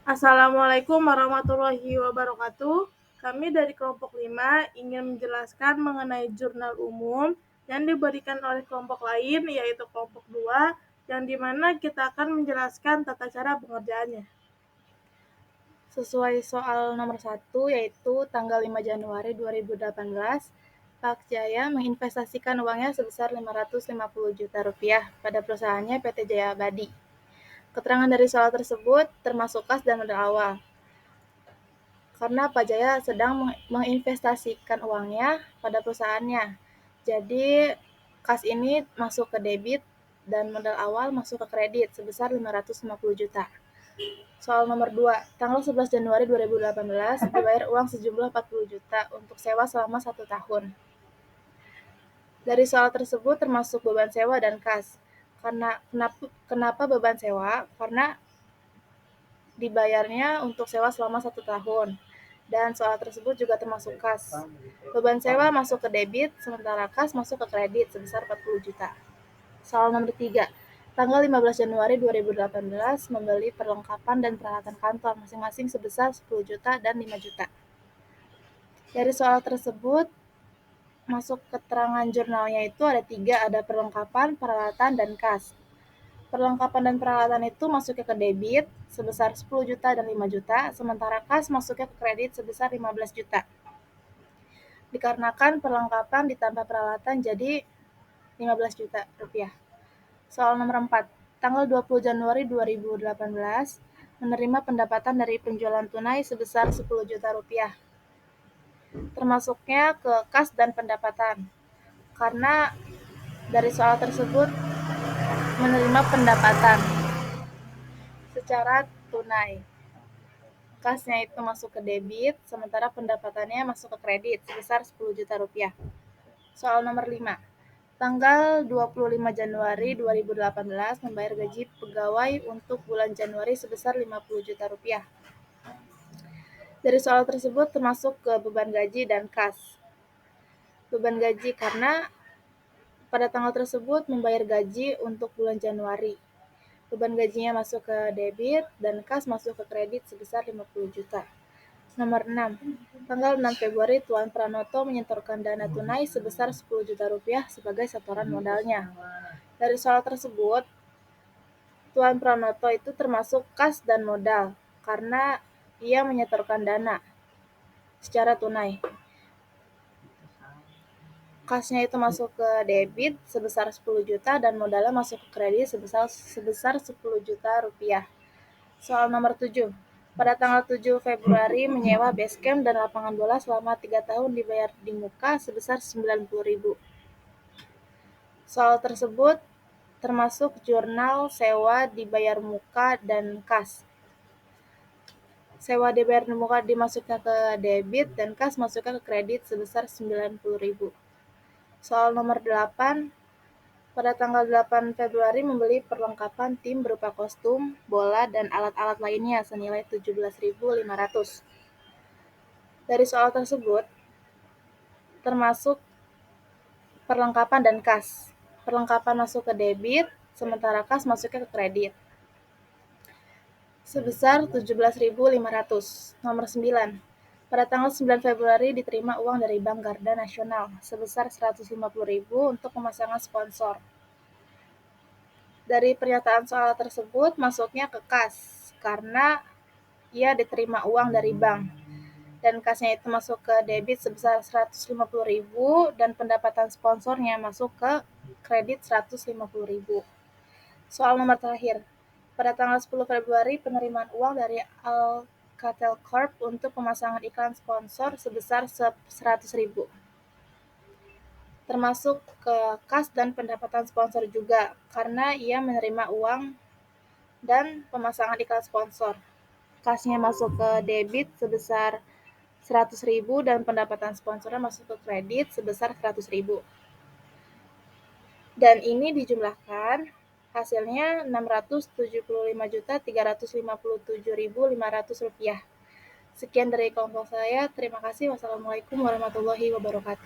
Assalamualaikum warahmatullahi wabarakatuh. Kami dari kelompok 5 ingin menjelaskan mengenai jurnal umum yang diberikan oleh kelompok lain, yaitu kelompok 2, yang dimana kita akan menjelaskan tata cara pengerjaannya. Sesuai soal nomor 1, yaitu tanggal 5 Januari 2018, Pak Jaya menginvestasikan uangnya sebesar 550 juta rupiah pada perusahaannya PT Jaya Abadi. Keterangan dari soal tersebut termasuk kas dan modal awal. Karena Pak Jaya sedang menginvestasikan uangnya pada perusahaannya. Jadi, kas ini masuk ke debit dan modal awal masuk ke kredit sebesar 550 juta. Soal nomor 2, tanggal 11 Januari 2018 dibayar uang sejumlah 40 juta untuk sewa selama 1 tahun. Dari soal tersebut termasuk beban sewa dan kas. Kenapa beban sewa? Karena dibayarnya untuk sewa selama 1 tahun. Dan soal tersebut juga termasuk kas. Beban sewa masuk ke debit, sementara kas masuk ke kredit sebesar 40 juta. Soal nomor 3, tanggal 15 Januari 2018 membeli perlengkapan dan peralatan kantor masing-masing sebesar 10 juta dan 5 juta. Dari soal tersebut, masuk keterangan jurnalnya itu ada 3, ada perlengkapan, peralatan, dan kas. Perlengkapan dan peralatan itu masuknya ke debit sebesar 10 juta dan 5 juta, sementara kas masuknya ke kredit sebesar 15 juta. Dikarenakan perlengkapan ditambah peralatan jadi 15 juta rupiah. Soal nomor 4, tanggal 20 Januari 2018 menerima pendapatan dari penjualan tunai sebesar 10 juta rupiah. Termasuknya ke kas dan pendapatan. Karena dari soal tersebut menerima pendapatan secara tunai. Kasnya itu masuk ke debit, sementara pendapatannya masuk ke kredit sebesar 10 juta rupiah. Soal nomor 5, tanggal 25 Januari 2018 membayar gaji pegawai untuk bulan Januari sebesar 50 juta rupiah. Dari soal tersebut termasuk ke beban gaji dan kas. Beban gaji karena pada tanggal tersebut membayar gaji untuk bulan Januari. Beban gajinya masuk ke debit dan kas masuk ke kredit sebesar 50 juta. Nomor 6, tanggal 6 Februari Tuan Pranoto menyetorkan dana tunai sebesar 10 juta rupiah sebagai setoran modalnya. Dari soal tersebut, Tuan Pranoto itu termasuk kas dan modal karena ia menyetorkan dana secara tunai. Kasnya itu masuk ke debit sebesar 10 juta dan modalnya masuk ke kredit sebesar 10 juta rupiah. Soal nomor 7, pada tanggal 7 Februari menyewa basecamp dan lapangan bola selama 3 tahun dibayar di muka sebesar 90.000. Soal tersebut termasuk jurnal sewa dibayar muka dan kas. Sewa dibayar di muka dimasukkan ke debit dan kas masukkan ke kredit sebesar 90.000. Soal nomor 8, pada tanggal 8 Februari membeli perlengkapan tim berupa kostum, bola, dan alat-alat lainnya senilai 17.500. Dari soal tersebut, termasuk perlengkapan dan kas. Perlengkapan masuk ke debit, sementara kas masuknya ke kredit. Sebesar 17.500. Nomor 9, pada tanggal 9 Februari diterima uang dari Bank Garda Nasional sebesar 150.000 untuk pemasangan sponsor. Dari pernyataan soal tersebut masuknya ke kas karena ia diterima uang dari bank dan kasnya itu masuk ke debit sebesar 150.000 dan pendapatan sponsornya masuk ke kredit 150.000. Soal nomor terakhir, pada tanggal 10 Februari penerimaan uang dari Alcatel Corp untuk pemasangan iklan sponsor sebesar 100.000. Termasuk ke kas dan pendapatan sponsor juga, karena ia menerima uang dan pemasangan iklan sponsor. Kasnya masuk ke debit sebesar 100.000 dan pendapatan sponsornya masuk ke kredit sebesar 100.000. Dan ini dijumlahkan hasilnya 675.357.500 rupiah. Sekian dari kelompok saya. Terima kasih. Wassalamualaikum warahmatullahi wabarakatuh.